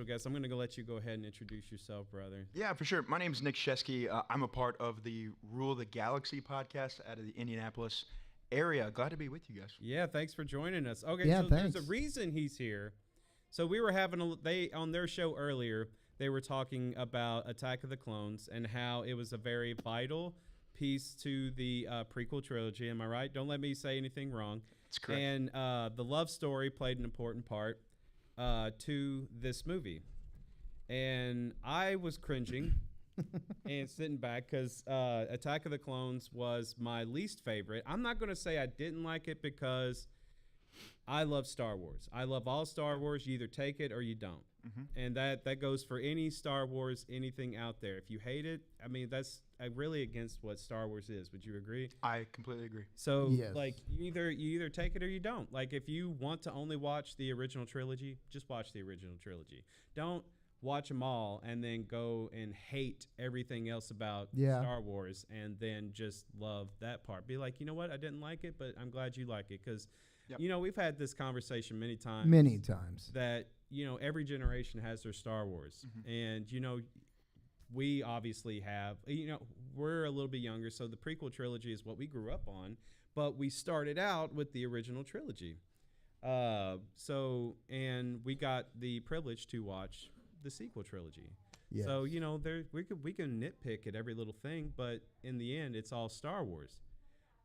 guest. I'm going to let you go ahead and introduce yourself, brother. Yeah, for sure. My name is Nick Shesky. I'm a part of the Rule the Galaxy podcast out of the Indianapolis area. Glad to be with you guys. Yeah, thanks for joining us. Okay, Yeah, so thanks. there's a reason he's here. So we were having on their show earlier, they were talking about Attack of the Clones and how it was a very vital piece to the prequel trilogy. Am I right? Don't let me say anything wrong. That's correct. And the love story played an important part to this movie. And I was cringing and sitting back because Attack of the Clones was my least favorite. I'm not going to say I didn't like it because I love Star Wars. I love all Star Wars. You either take it or you don't. Mm-hmm. And that goes for any Star Wars, anything out there. If you hate it, I mean, that's really against what Star Wars is. Would you agree? I completely agree. So, Yes. like, you either take it or you don't. Like, if you want to only watch the original trilogy, just watch the original trilogy. Don't watch them all and then go and hate everything else about Star Wars and then just love that part. Be like, you know what? I didn't like it, but I'm glad you like it because, you know, we've had this conversation many times. Many times. That, you know, every generation has their Star Wars. Mm-hmm. And, you know, we obviously have, you know, we're a little bit younger, so the prequel trilogy is what we grew up on, but we started out with the original trilogy. And we got the privilege to watch the sequel trilogy. Yes. So, you know, we can nitpick at every little thing, but in the end, it's all Star Wars.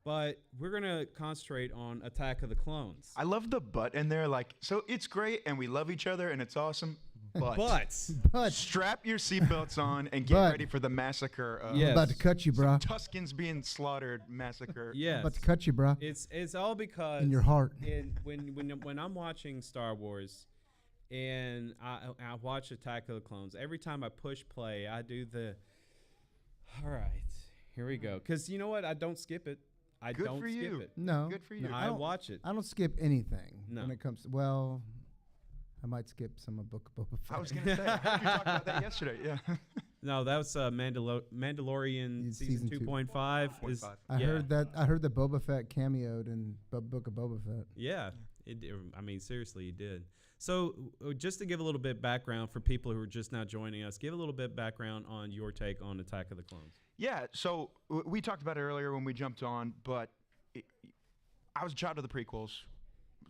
But we're going to concentrate on Attack of the Clones. I love the but in there. Like, so it's great and we love each other and it's awesome. But strap your seatbelts on and get ready for the massacre. I'm about to cut you, bro. Tuscans being slaughtered massacre. Yes. I'm about to cut you, bro. It's all because in your heart. When I'm watching Star Wars and I watch Attack of the Clones, every time I push play, I do the, all right, here we go. Because you know what? I don't skip it. I Good don't for skip you. it. No. Good for you. No, I watch it. I don't skip anything when it comes to, well, I might skip some of Book of Boba Fett. I was going to say, I heard you talked about that yesterday. Yeah. No, that was Mandalorian season 2.5. I heard that Boba Fett cameoed in Book of Boba Fett. Yeah. I mean, seriously, he did. So just to give a little bit background for people who are just now joining us, give a little bit background on your take on Attack of the Clones. Yeah, so we talked about it earlier when we jumped on, but I was a child of the prequels.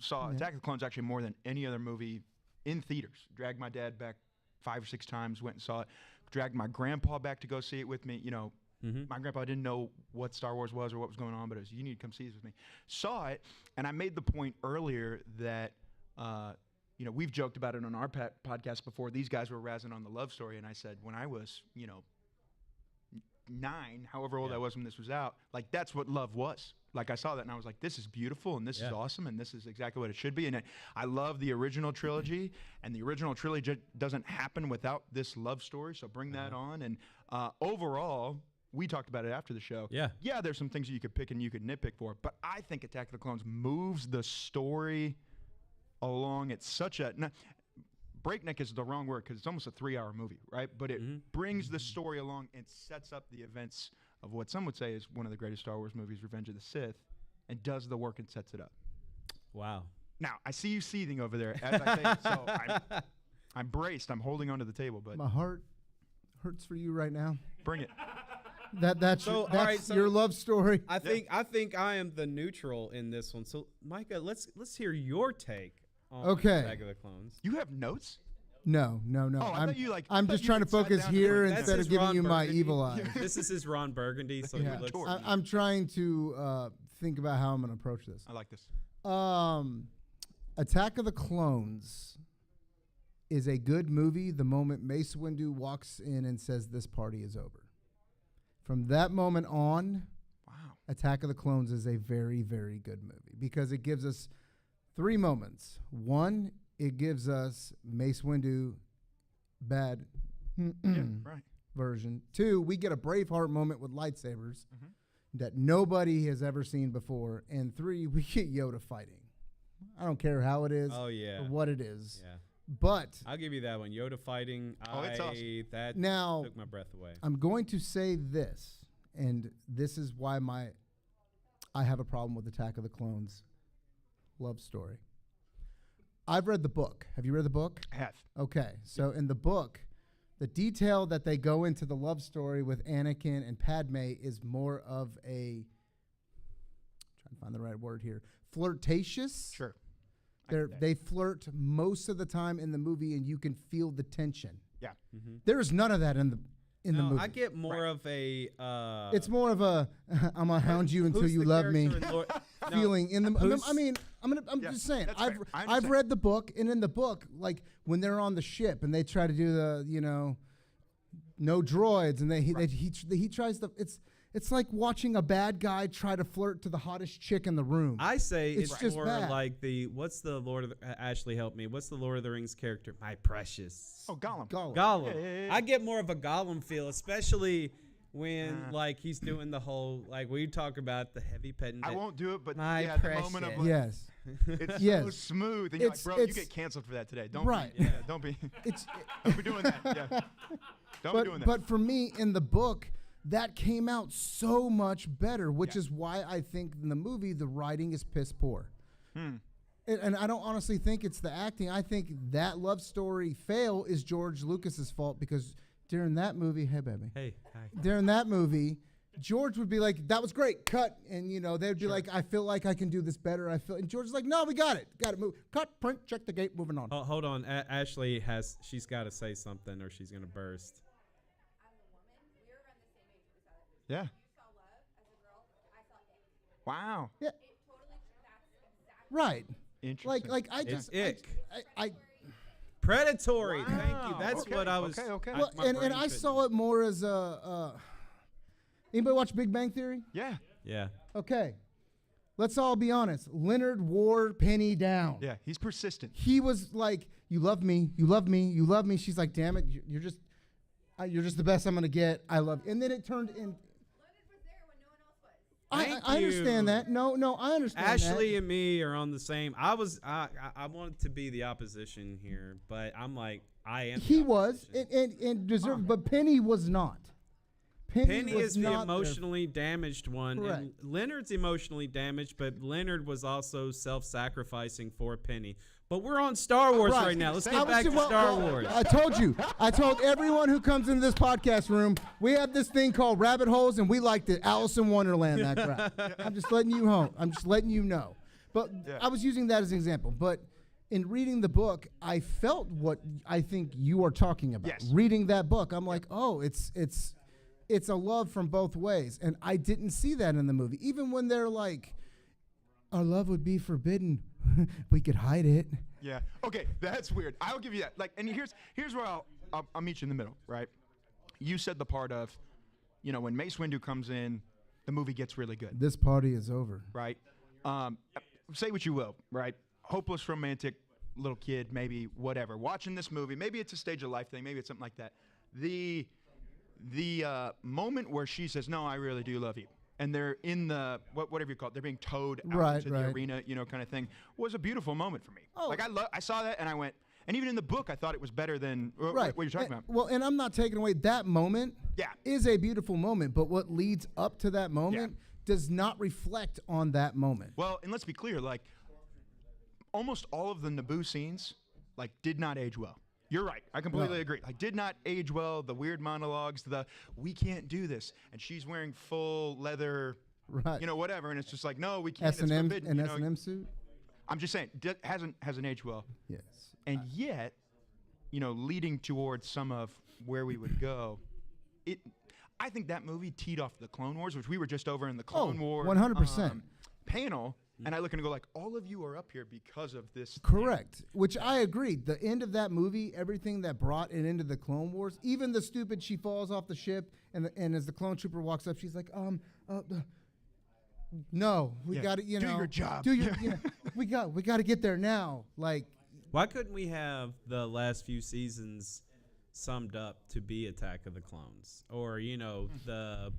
Saw Attack of the Clones actually more than any other movie in theaters. Dragged my dad back 5 or 6 times, went and saw it. Dragged my grandpa back to go see it with me. You know, my grandpa didn't know what Star Wars was or what was going on, but it was, you need to come see this with me. Saw it, and I made the point earlier that, you know, we've joked about it on our podcast before. These guys were razzing on the love story, and I said, when I was, you know, 9, however old I was when this was out, like that's what love was. Like I saw that and I was like, this is beautiful and this is awesome and this is exactly what it should be. And I love the original trilogy, and the original trilogy doesn't happen without this love story. So bring that on. And overall, we talked about it after the show. Yeah, there's some things that you could pick and you could nitpick for, but I think Attack of the Clones moves the story along. It's such a breakneck is the wrong word because it's almost a 3-hour movie, right? But it brings the story along and sets up the events of what some would say is one of the greatest Star Wars movies, Revenge of the Sith, and does the work and sets it up. Wow. Now, I see you seething over there as I say it, so I'm braced. I'm holding onto the table, but my heart hurts for you right now. Bring it. That's your love story. I think I am the neutral in this one. So, Micah, let's hear your take on Attack of the Clones. You have notes? No. Oh, I'm just trying to focus here instead of giving you my evil eyes. This is his Ron Burgundy. So I'm trying to think about how I'm going to approach this. I like this. Attack of the Clones is a good movie the moment Mace Windu walks in and says this party is over. From that moment on, Attack of the Clones is a very, very good movie because it gives us 3 moments. 1, it gives us Mace Windu bad version. 2, we get a Braveheart moment with lightsabers that nobody has ever seen before. And 3, we get Yoda fighting. I don't care how it is or what it is. Yeah. But I'll give you that one. Yoda fighting. It's awesome. That now, took my breath away. I'm going to say this, and this is why I have a problem with Attack of the Clones love story. I've read the book. Have you read the book? I have. Okay, so in the book, the detail that they go into the love story with Anakin and Padme is more of a, trying to find the right word here, flirtatious. Sure. They flirt most of the time in the movie, and you can feel the tension. Yeah. Mm-hmm. There is none of that in the movie. I get more of a. It's more of a I'm gonna hound you until you love me feeling in the. I mean, I'm just saying. I've read the book, and in the book, like when they're on the ship and they try to do the no droids, and he tries to. It's like watching a bad guy try to flirt to the hottest chick in the room. I say it's just more bad. like what's the Lord of the, Ashley, help me. What's the Lord of the Rings character? My precious. Oh, Gollum. Gollum. Yeah. I get more of a Gollum feel, especially when like he's doing the whole we talk about the heavy petting. I won't do it, but My the precious. moment of Yes. it's Yes. so smooth, and you're like, bro, you get canceled for that today. Don't Right. be, don't be doing that. Yeah. Don't be doing that. But for me, in the book, that came out so much better, which is why I think in the movie the writing is piss poor. And I don't honestly think it's the acting. I think that love story fail is George Lucas's fault, because during that movie, hey baby, Hey, hi. during that movie, George would be like, "That was great, cut," and they'd be like, "I feel like I can do this better." And George's like, "No, we got it, move, cut, print, check the gate, moving on." Hold on, Ashley she's got to say something or she's gonna burst. Yeah. Wow. Yeah. Right. Interesting. Like I It's just ick. I Predatory. Thank you. Wow. That's Okay, what I was. okay. well, my and brain I couldn't- saw it more as anybody watch Big Bang Theory? Yeah. Yeah. Okay. Let's all be honest. Leonard wore Penny down. Yeah. He's persistent. He was like, "You love me, you love me, you love me." She's like, "Damn it, you're just the best I'm gonna get. I love you." And then it turned in. I understand you. that. No, I understand Ashley that. and me are on the same. I wanted to be the opposition here, but I'm like, I am. He the was opposition. and deserved, but Penny was not. Penny was is the not emotionally damaged one. Correct. And Leonard's emotionally damaged, but Leonard was also self-sacrificing for Penny. But we're on Star Wars right now. Let's get back to Star Wars. I told you. I told everyone who comes into this podcast room, we have this thing called rabbit holes, and we like the Alice in Wonderland, that crap. I'm just letting you know. I'm just letting you know. But I was using that as an example. But in reading the book, I felt what I think you are talking about. Yes. Reading that book, I'm like, oh, it's a love from both ways. And I didn't see that in the movie. Even when they're like, our love would be forbidden. We could hide it. Yeah. Okay, that's weird. I'll give you that. Like, and here's where I'll meet you in the middle, right? You said the part of, when Mace Windu comes in, the movie gets really good, This party is over. right? Say what you will, right? Hopeless romantic little kid, maybe whatever. Watching this movie, maybe it's a stage of life thing, maybe it's something like that. The moment where she says, "No, I really do love you," and they're in the whatever you call it, they're being towed out into the arena, kind of thing, was a beautiful moment for me. Oh. Like I saw that and I went, and even in the book, I thought it was better than what you're talking about. Well, and I'm not taking away that moment. Yeah. Is a beautiful moment, but what leads up to that moment does not reflect on that moment. Well, and let's be clear, like almost all of the Naboo scenes, like did not age well. You're right. I completely agree. Like, did not age well. The weird monologues, we can't do this, and she's wearing full leather, Right. Whatever, and it's just like, no, we can't. S&M, it's forbidden. an S&M suit? I'm just saying, hasn't aged well. Yes. And yet, leading towards some of where we would go, I think that movie teed off the Clone Wars, which we were just over in the Clone Wars 100%. panel, and I look and go like, all of you are up here because of this. Correct. Which I agree. The end of that movie, everything that brought it into the Clone Wars, even the stupid, she falls off the ship, and as the clone trooper walks up, she's like, no, we got to, do your job. Do your, we got to get there now. Like, Why couldn't we have the last few seasons summed up to be Attack of the Clones, or the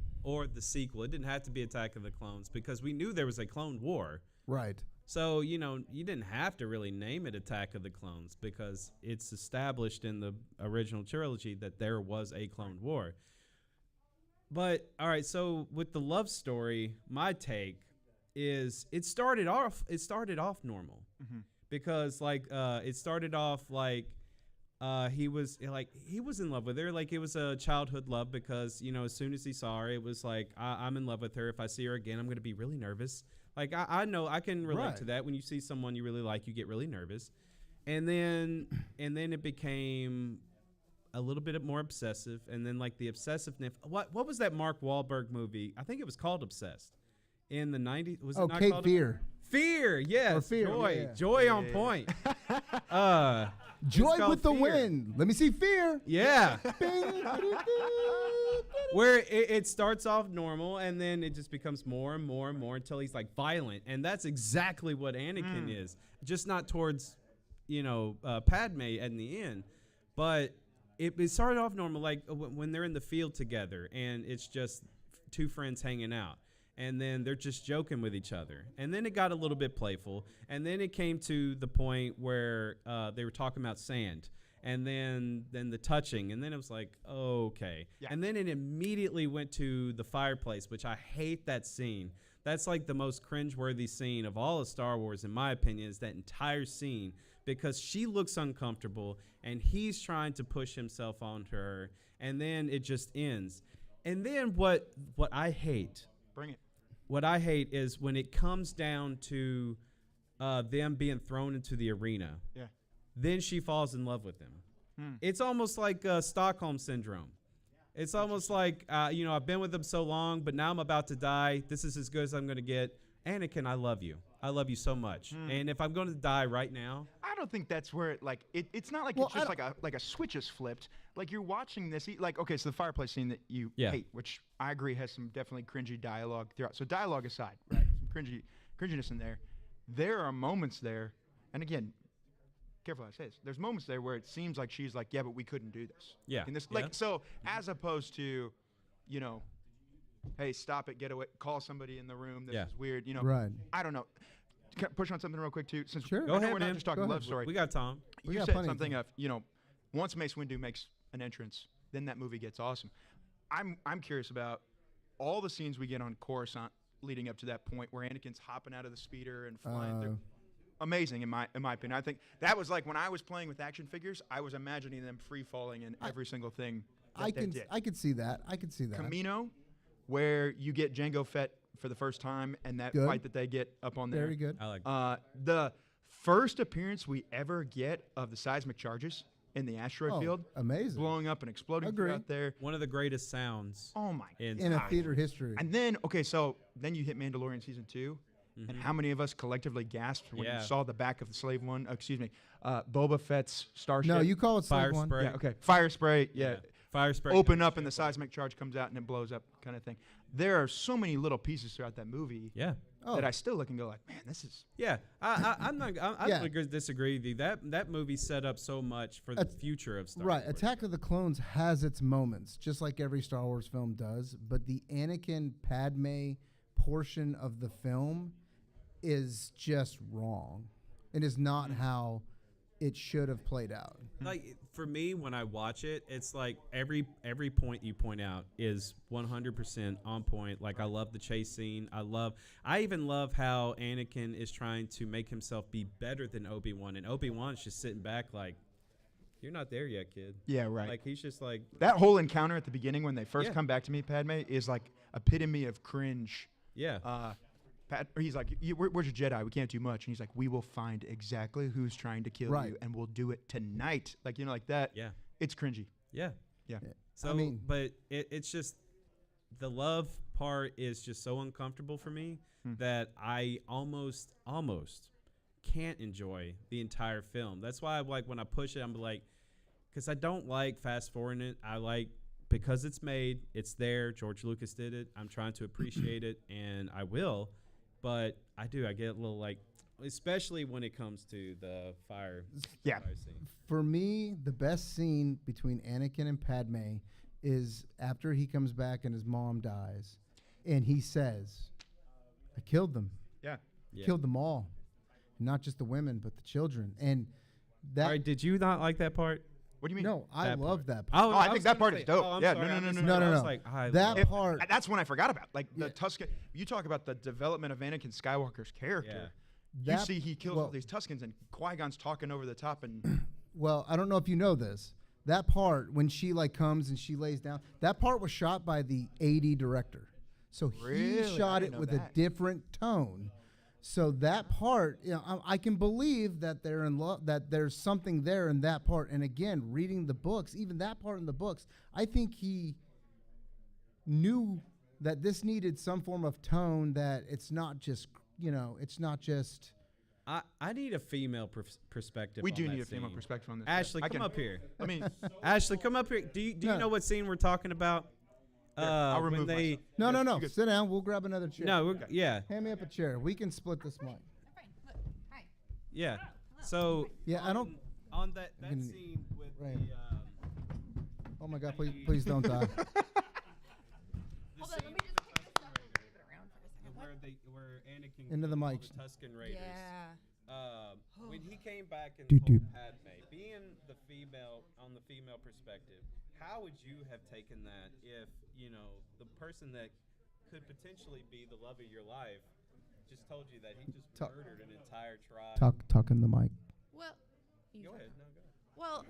sequel? It didn't have to be Attack of the Clones because we knew there was a Clone War. right. So, you didn't have to really name it Attack of the Clones because it's established in the original trilogy that there was a Clone War. But, all right, so with the love story, my take is it started off normal. because like it started off like he was in love with her, like it was a childhood love, because as soon as he saw her, it was like I'm in love with her. If I see her again, I'm gonna be really nervous. Like I know I can relate to that. When you see someone you really like, you get really nervous, and then it became a little bit more obsessive, and then like the obsessiveness. What was that Mark Wahlberg movie? I think it was called Obsessed in the 90s. Was it not Cape called Fear? Fear, yes. Or Fear, Joy, yeah. joy on point. Joy with the Fear. wind. Let me see Fear. Yeah. Where it starts off normal, and then it just becomes more and more and more until he's like violent, and that's exactly what Anakin is. Just not towards, Padme in the end, but it started off normal, like when they're in the field together, and it's just two friends hanging out. And then they're just joking with each other. And then it got a little bit playful. And then it came to the point where they were talking about sand. And then the touching. And then it was like, okay. Yeah. And then it immediately went to the fireplace, which I hate that scene. That's like the most cringeworthy scene of all of Star Wars, in my opinion, is that entire scene. Because she looks uncomfortable, and he's trying to push himself onto her. And then it just ends. And then what I hate... Bring it. What I hate is when it comes down to them being thrown into the arena. Yeah. Then she falls in love with him. It's almost like Stockholm syndrome. It's almost like, I've been with him so long, but now I'm about to die. This is as good as I'm going to get. Anakin, I love you. I love you so much. And if I'm going to die right now. I don't think that's where it's not like it's just like a switch is flipped. Like you're watching this, okay, so the fireplace scene that you hate, which I agree has some definitely cringy dialogue throughout. So dialogue aside, right? Some cringiness in there. There are moments there, and again, careful how I say this. There's moments there where it seems like she's like, yeah, but we couldn't do this. Yeah. In this, so as opposed to, hey, stop it, get away, call somebody in the room. This is weird. Right. I don't know. Can I push on something real quick too? Since Sure. Go ahead, we're man. not just talking love story. We got time. We You got said plenty of something time. of, once Mace Windu makes an entrance, then that movie gets awesome. I'm curious about all the scenes we get on Coruscant leading up to that point where Anakin's hopping out of the speeder and flying through. Amazing in my opinion. I think that was like when I was playing with action figures, I was imagining them free falling in every single thing that they did. I could see that. Camino, where you get Jango Fett for the first time, and that fight that they get up on there. Very good. I like the first appearance we ever get of the seismic charges in the asteroid field. Amazing. Blowing up and exploding out there. one of the greatest sounds. Oh my god. In a theater history. And then so then you hit Mandalorian season 2. And how many of us collectively gasped when you saw the back of the Slave One? Boba Fett's starship. No, you call it Fire Slave One. spray. Yeah, okay. Fire spray. Yeah. Fire spray. Open up and the seismic charge comes out and it blows up, kind of thing. There are so many little pieces throughout that movie that I still look and go like, man, this is. Yeah, I'm not going to disagree with you. That movie set up so much for the future of Star Wars. Right. Attack of the Clones has its moments, just like every Star Wars film does. But the Anakin Padme portion of the film is just wrong. It is not how it should have played out. Like for me, when I watch it, it's like every point you point out is 100% on point. Like I love the chase scene. I even love how Anakin is trying to make himself be better than Obi-Wan, and Obi-Wan's just sitting back like, you're not there yet, kid. Yeah, right. Like he's just like that whole encounter at the beginning when they first come back to me, Padme, is like epitome of cringe. Yeah. He's like, where's your Jedi? We can't do much. And he's like, we will find exactly who's trying to kill you, and we'll do it tonight. Like, like that. Yeah. It's cringy. Yeah. Yeah. So, but it's just, the love part is just so uncomfortable for me that I almost can't enjoy the entire film. That's why when I push it, I'm like, because I don't like fast forwarding it. I like, because it's made, it's there. George Lucas did it. I'm trying to appreciate it, and I will. But I get a little like, especially when it comes to the fire scene. For me, the best scene between Anakin and Padme is after he comes back and his mom dies, and he says, I killed them. Yeah. Killed them all. Not just the women, but the children. And that. All right, did you not like that part? What do you mean? No, I love that part. part. I think that part is dope. No. That part. That's one I forgot about. Like the Tusken. You talk about the development of Anakin Skywalker's character. You see he kills all these Tuskens, and Qui-Gon's talking over the top, and well, I don't know if you know this. That part, when she like comes and she lays down, that part was shot by the AD director. So Really? he shot I it didn't with know a that. different tone. So that part, I can believe that they're in love, that there's something there in that part. And again, reading the books, even that part in the books, I think he knew that this needed some form of tone, that it's not just, it's not just. I need a female perspective. we on do that need a female scene. perspective on this. Ashley, I come can- up here. I mean, Ashley, come up here. Do you know what scene we're talking about? I'll when remove they myself. No. you good. Sit down. We'll grab another chair. no, yeah, Hand me up a chair. We can split this mic. yeah. So Yeah, I don't. on that can- scene with right. the Oh my God! Please don't die. the Hold on, scene let me just pick this up and move it around for a second. where Anakin Into the killed all mic. the Tusken Raiders. Yeah. When he came back and Doot, told doot. Padme, being the female on the female perspective, how would you have taken that if the person that could potentially be the love of your life just told you that he just Talk- murdered an entire tribe? Talk in the mic. Well, you Go talk. ahead. No, go ahead. Well,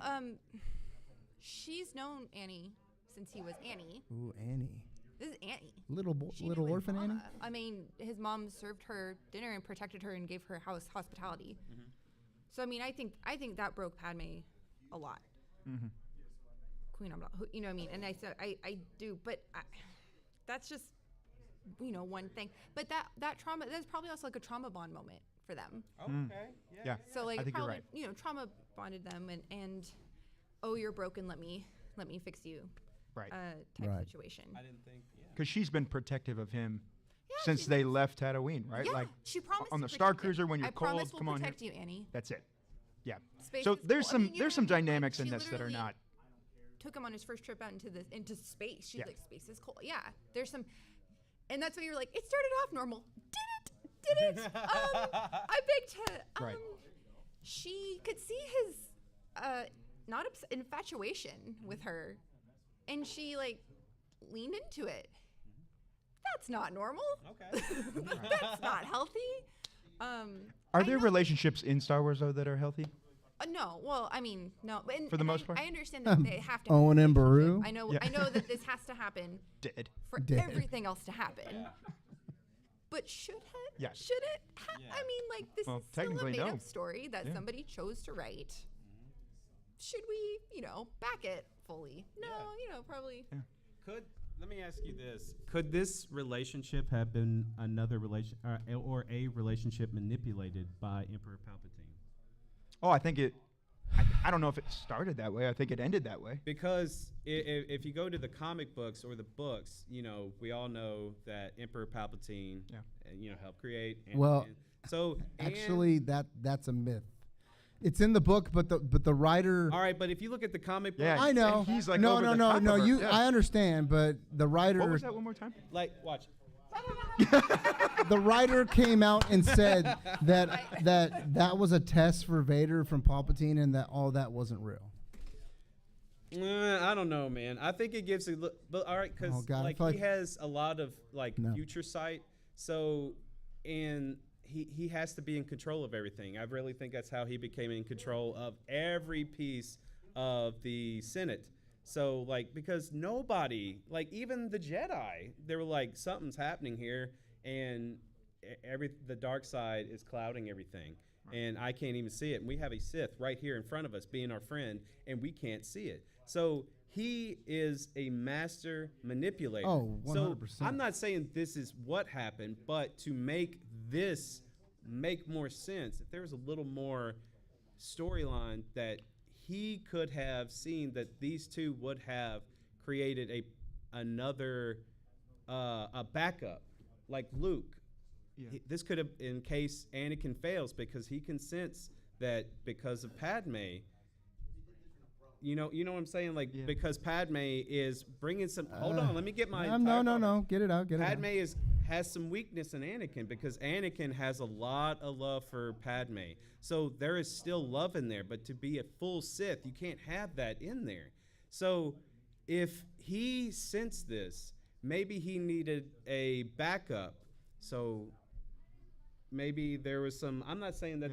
she's known Annie since he was Annie. Ooh, Annie. This is Annie. Little She little knew his orphan Annie. mama. I mean, his mom served her dinner and protected her and gave her hospitality. Mm-hmm. So I mean, I think that broke Padme a lot. Mm-hmm. Queen Amidala, you know what I mean? And I said I do, but that's just one thing. But that trauma, that's probably also like a trauma bond moment for them. Okay. Yeah. So like I think you're probably right. trauma bonded them and oh, you're broken, let me fix you. Right. Type Right. situation. I didn't think. Yeah. Because she's been protective of him Yeah, since she's they been- left Tatooine, right? Yeah, Like she promised on to the Star protect him. Cruiser when you're I cold, promise we'll come on here. protect you, Annie. That's it. Yeah. Space So is there's cool. I some mean, you there's know some what I mean? Like, dynamics in she this that are literally not. Took him on his first trip out into space. She's Yeah. like, space is cool. Yeah, there's some, and that's why you're like, it started off normal. Did it? I beg to. Right. She could see his not infatuation with her, and she like leaned into it. That's not normal. Okay. That's not healthy. Are I there know- relationships in Star Wars though that are healthy? No, well, I mean, no. But For the most part? I understand that they have to. Have Owen a and relationship. Baru? I know. Yeah. I know that this has to happen Dead. for Dead. everything else to happen. But should it? Yes. Should it? Yeah. I mean, like this Well, is still a technically, no. made-up story that Yeah. somebody chose to write. Should we, back it fully? No, probably. Let me ask you this: could this relationship have been another relation or a relationship manipulated by Emperor Palpatine? Oh, I think it. I don't know if it started that way. I think it ended that way. Because if you go to the comic books or the books, we all know that Emperor Palpatine, helped create. Well, so Actually, that's a myth. It's in the book, but the writer. all right, but if you look at the comic book, Yeah. I know. And he's like no, over no, the no, top no. of her. You, Yeah. I understand, but the writer. What was that one more time? like watch. The writer came out and said that was a test for Vader from Palpatine, and that all that wasn't real. I don't know, man. I think it gives a look. But all right, because Oh, God, I like feel he like- has a lot of No. future sight, so and he has to be in control of everything. I really think that's how he became in control of every piece of the Senate. So because nobody, even the Jedi, they were like, something's happening here, and the dark side is clouding everything. And I can't even see it. And we have a Sith right here in front of us being our friend, and we can't see it. So he is a master manipulator. Oh, So 100%. I'm not saying this is what happened, but to make this make more sense, if there was a little more storyline that he could have seen that these two would have created another a backup, like Luke. Yeah. This could have, in case Anakin fails, because he can sense that because of Padme. You know what I'm saying? Yeah. Because Padme is bringing some. Hold on, let me get my. No, entire no, thought. no. Get it out. Get Padme it has some weakness in Anakin because Anakin has a lot of love for Padme. So there is still love in there, but to be a full Sith, you can't have that in there. So if he sensed this, maybe he needed a backup. So maybe there was some. I'm not saying that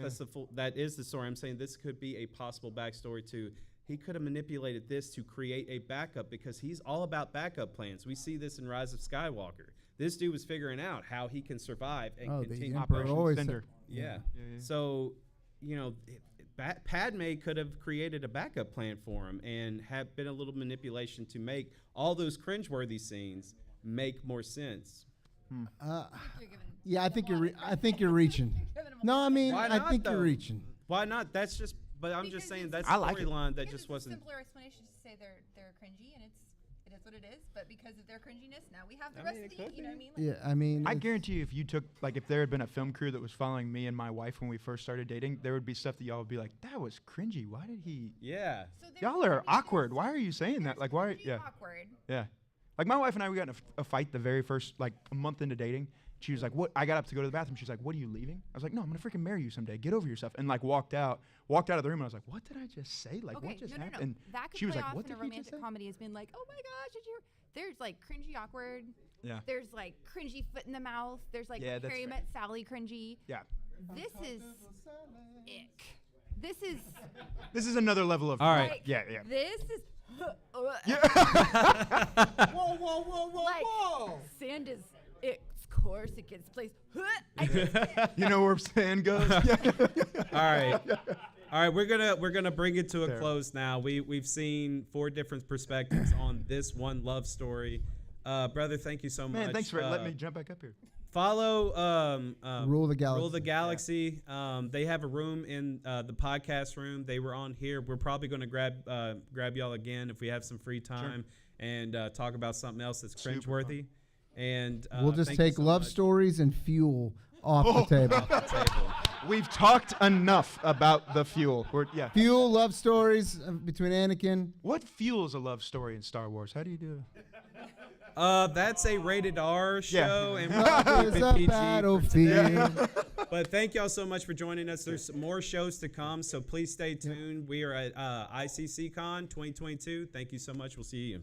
that is the story. I'm saying this could be a possible backstory to. He could have manipulated this to create a backup because he's all about backup plans. We see this in Rise of Skywalker. This dude was figuring out how he can survive and continue. The Emperor always Cinder. Yeah. So, Padme could have created a backup plan for him and have been a little manipulation to make all those cringeworthy scenes make more sense. Yeah, I think you're reaching. No, I mean, I think you're reaching. Why not? That's just. But I'm just saying that's I a like it. storyline that Because just wasn't. It's a simpler explanation to say they're cringy, and it is what it is. But because of their cringiness, now we have the rest of the. You know what I mean? Like, Yeah, I mean, I guarantee you, if you took, like, if there had been a film crew that was following me and my wife when we first started dating, there would be stuff that y'all would be like, that was cringy. Why did he? Yeah. so there's Y'all are cringiness, awkward. Why are you saying that? there's Like, why? cringy Yeah. Awkward. Yeah. Like, my wife and I, we got in a fight the very first, like, a month into dating. She was like, what? I got up to go to the bathroom. She's like, what are you leaving? I was like, no, I'm going to freaking marry you someday. Get over yourself. And, like, walked out of the room. And I was like, what did I just say? Like, Okay, what just no. happened? That could she was play like, off what in a did he just romantic say? comedy has been like, oh my gosh, did you? There's like cringy awkward. Yeah. There's like cringy foot in the mouth. There's like Yeah, that's Harry fair. Met Sally cringy. Yeah. This is ick. This is This is another level of. All right. like, Yeah. This is whoa, like sand is. Of course, it gets placed. I just can't. You know where sand goes? All right, we're gonna bring it to a close now. We've seen 4 different perspectives on this one love story. Brother, thank you so much. Man, thanks for letting me jump back up here. Follow Rule the Galaxy. Rule the Galaxy. They have a room in the podcast room. They were on here. We're probably going to grab y'all again if we have some free time and talk about something else that's Super cringeworthy. And We'll just thank you take so love much. stories and fuel off the table. We've talked enough about the fuel. Yeah. Fuel, love stories between Anakin. What fuels a love story in Star Wars? How do you do it? That's a rated R show, and we'll Love keep is it a PG for battlefield. But thank y'all so much for joining us. There's more shows to come, so please stay tuned. We are at ICCCon 2022. Thank you so much. We'll see you.